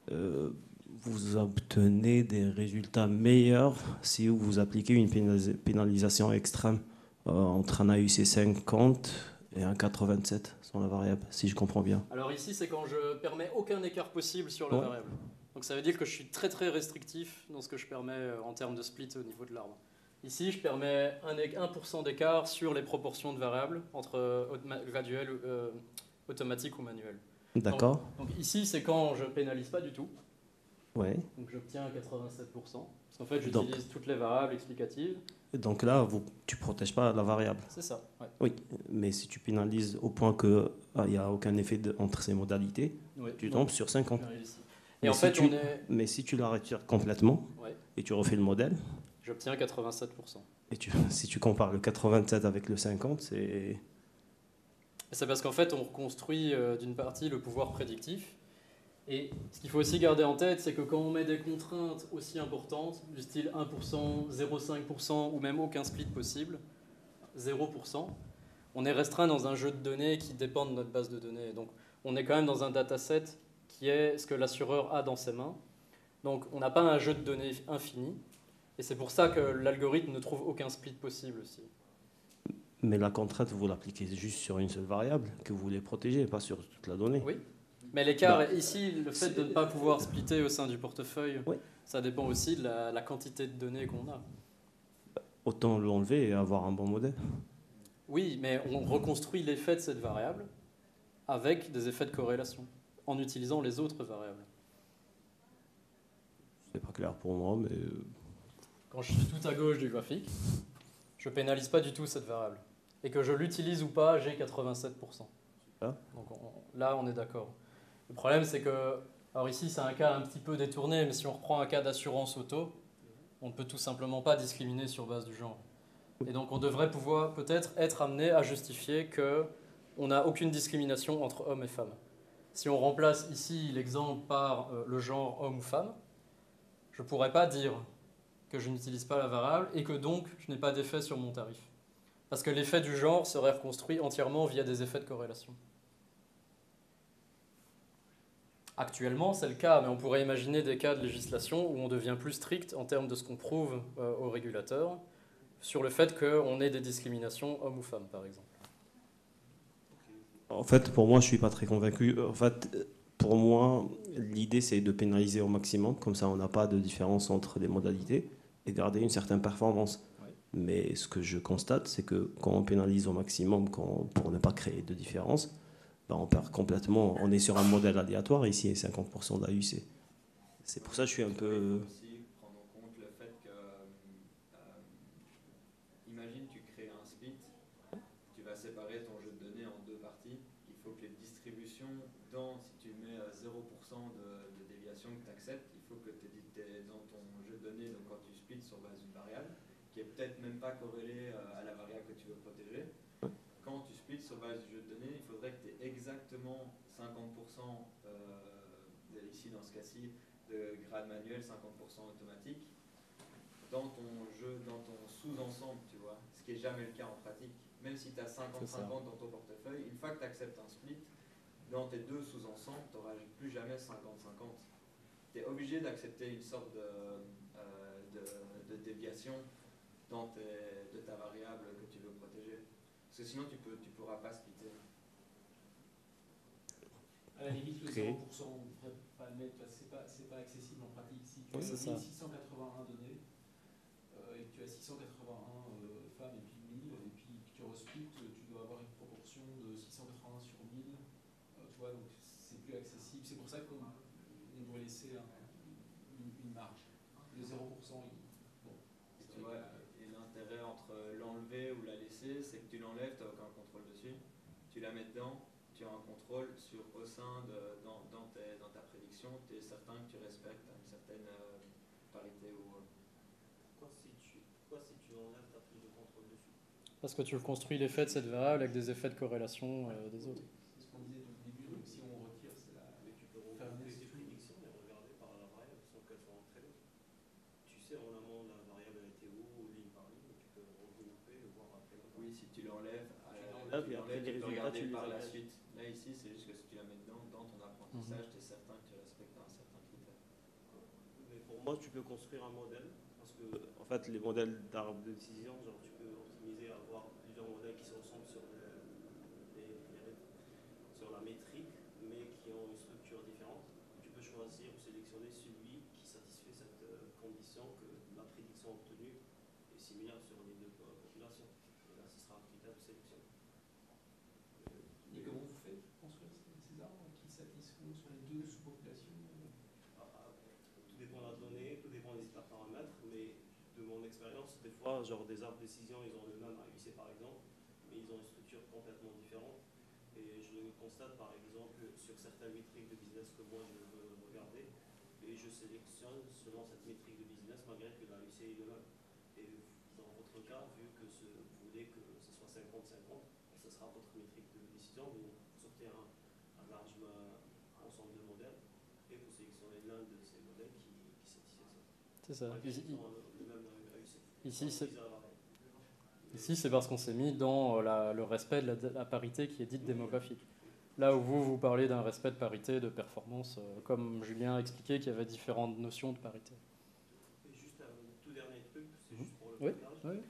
vous obtenez des résultats meilleurs si vous appliquez une pénalisation extrême entre un AUC 50 et un 87 sans la variable, si je comprends bien. Alors ici, c'est quand je permets aucun écart possible sur la variable. Donc ça veut dire que je suis très très restrictif dans ce que je permets en termes de split au niveau de l'arbre. Ici, je permets 1% d'écart sur les proportions de variables entre graduel, automatique ou manuel. D'accord. Donc ici, c'est quand je pénalise pas du tout. Ouais. Donc j'obtiens 87%. Parce qu'en fait, j'utilise toutes les variables explicatives. Donc là, tu ne protèges pas la variable. C'est ça. Ouais. Oui, mais si tu pénalises au point qu'il n'y a aucun effet entre ces modalités, tu tombes sur 50. Et en fait, Mais si tu la retires complètement et tu refais le modèle, j'obtiens 87%. Et si tu compares le 87 avec le 50, c'est C'est parce qu'en fait, on reconstruit d'une partie le pouvoir prédictif. Et ce qu'il faut aussi garder en tête, c'est que quand on met des contraintes aussi importantes, du style 1%, 0,5% ou même aucun split possible, 0%, on est restreint dans un jeu de données qui dépend de notre base de données. Donc on est quand même dans un dataset qui est ce que l'assureur a dans ses mains. Donc on n'a pas un jeu de données infini. Et c'est pour ça que l'algorithme ne trouve aucun split possible aussi. Mais la contrainte, vous l'appliquez juste sur une seule variable que vous voulez protéger, pas sur toute la donnée. Oui, mais l'écart, ici, le fait de ne pas pouvoir splitter au sein du portefeuille, oui, ça dépend aussi de la quantité de données qu'on a. autant l'enlever et avoir un bon modèle. Oui, mais on reconstruit l'effet de cette variable avec des effets de corrélation, en utilisant les autres variables. C'est pas clair pour moi, mais... Quand je suis tout à gauche du graphique, je pénalise pas du tout cette variable. Et que je l'utilise ou pas, j'ai 87%. Ah. Donc là, on est d'accord. Le problème, c'est que... Alors ici, c'est un cas un petit peu détourné, mais si on reprend un cas d'assurance auto, on ne peut tout simplement pas discriminer sur base du genre. Et donc on devrait pouvoir peut-être être amené à justifier qu'on n'a aucune discrimination entre hommes et femmes. Si on remplace ici l'exemple par le genre homme ou femme, je ne pourrais pas dire que je n'utilise pas la variable et que donc je n'ai pas d'effet sur mon tarif. Parce que l'effet du genre serait reconstruit entièrement via des effets de corrélation. Actuellement, c'est le cas, mais on pourrait imaginer des cas de législation où on devient plus strict en termes de ce qu'on prouve aux régulateurs sur le fait qu'on ait des discriminations hommes ou femmes, par exemple. En fait, pour moi, je ne suis pas très convaincu. En fait, pour moi, l'idée, c'est de pénaliser au maximum. Comme ça, on n'a pas de différence entre les modalités et garder une certaine performance. Oui. Mais ce que je constate, c'est que quand on pénalise au maximum pour ne pas créer de différence, ben on perd complètement. On est sur un modèle aléatoire ici et 50% d'AUC. C'est pour ça que je suis un peu... aussi prendre en compte le fait que, imagine tu crées un split, tu vas séparer ton jeu de données en deux parties. Il faut que les distributions, si tu mets 0% de déviation que tu acceptes, il faut que tu aies dans ton jeu de données, donc quand tu splits sur base d'une variable, qui est peut-être même pas corrélée à la variable que tu veux protéger. Quand tu splits sur base du jeu de données, il faudrait que tu aies exactement 50%, ici dans ce cas-ci, de grade manuel, 50% automatique, dans ton jeu, dans ton sous-ensemble, tu vois, ce qui n'est jamais le cas en pratique. Même si tu as 50-50 dans ton portefeuille, une fois que tu acceptes un split, dans tes deux sous-ensembles, tu n'auras plus jamais 50-50. Tu es obligé d'accepter une sorte de déviation de ta variable que tu veux protéger. Parce que sinon, tu pourras pas splitter. À la limite, le Okay. 0%, on ne devrait pas le mettre, parce que c'est pas accessible en pratique. Si tu Oui, as c'est ça. 681 données, et que tu as 681 femmes et puis 1000, et puis que tu resplites, tu dois avoir une proportion de 681 sur 1000. Tu vois, donc c'est plus accessible. C'est pour ça qu'on doit laisser une marge. Le 0%, bon. Tu vois, et l'intérêt entre l'enlever ou la laisser, c'est que tu l'enlèves, tu n'as aucun contrôle dessus. Tu la mets dedans, tu as un contrôle au sein dans ta prédiction, tu es certain que tu respectes une certaine parité. Pourquoi si tu enlèves, tu as plus de contrôle dessus? Parce que tu construis l'effet de cette variable avec des effets de corrélation des autres. C'est ce qu'on disait au début, donc si on retire, c'est la. Mais tu peux regarder tes prédictions et regarder par la variable sans qu'elles soient entraînées. Tu sais en amont la variable a été où, ligne par ligne, et tu peux regrouper et voir après. Oui, si tu l'enlèves, et après les tu peux résultats, regarder tu les par la agrèges. suite. Là, ici, c'est juste que si tu la mets dans ton apprentissage, tu es certain que tu respectes un certain critère. Mais pour moi, tu peux construire un modèle, parce que en fait, les modèles d'arbre de décision, genre, tu peux optimiser à avoir plusieurs modèles qui se ressemblent sur la métrique, mais qui ont une structure différente. Tu peux choisir ou sélectionner celui qui satisfait cette condition que la prédiction obtenue est similaire sur les deux populations. Et là, ce sera un critère de sélection. Et comment vous faites pour construire ces arbres qui satisfont sur les deux sous-populations? Tout dépend de la donnée, tout dépend des paramètres, mais de mon expérience, des fois, genre des arbres de décision, ils ont le même AUC par exemple, mais ils ont une structure complètement différente. Et je le constate par exemple sur certaines métriques de business que moi je veux regarder, et je sélectionne selon cette métrique de business malgré que l'AUC est le même. Et dans votre cas, vu que vous voulez que ce soit 50-50, ce sera sera votre métrique de décision. Vous sortez un large ensemble de modèles et vous sélectionnez l'un de ces modèles qui satisfait ça. C'est ça. Ici, Ici, c'est parce qu'on s'est mis dans le respect de la parité qui est dite démographique. Là où vous parlez d'un respect de parité, de performance, comme Julien a expliqué qu'il y avait différentes notions de parité. Et juste un tout dernier truc, c'est juste pour le Oui, partage. oui.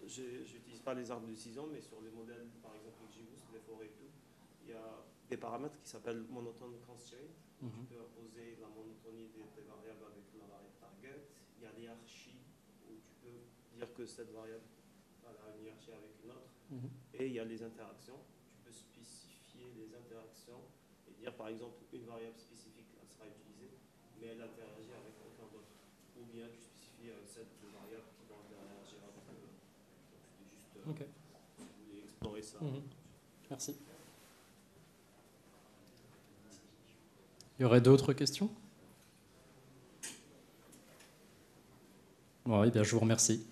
Je n'utilise pas les arbres de décision, mais sur les modèles, par exemple, XGBoost, les forêts et tout, il y a des paramètres qui s'appellent monotone constraint. Tu peux imposer la monotonie des variables avec la variable target. Il y a des hiérarchies où tu peux dire que cette variable a une hiérarchie avec une autre. Et il y a les interactions. Tu peux spécifier les interactions et dire, par exemple, une variable spécifique elle sera utilisée, mais elle interagit avec aucun d'autre. Ou bien tu spécifies un set de variables qui vont interagir avec eux. C'était juste, Ok. si vous voulez explorer ça. Merci. Il y aurait d'autres questions? Oui, bien, je vous remercie.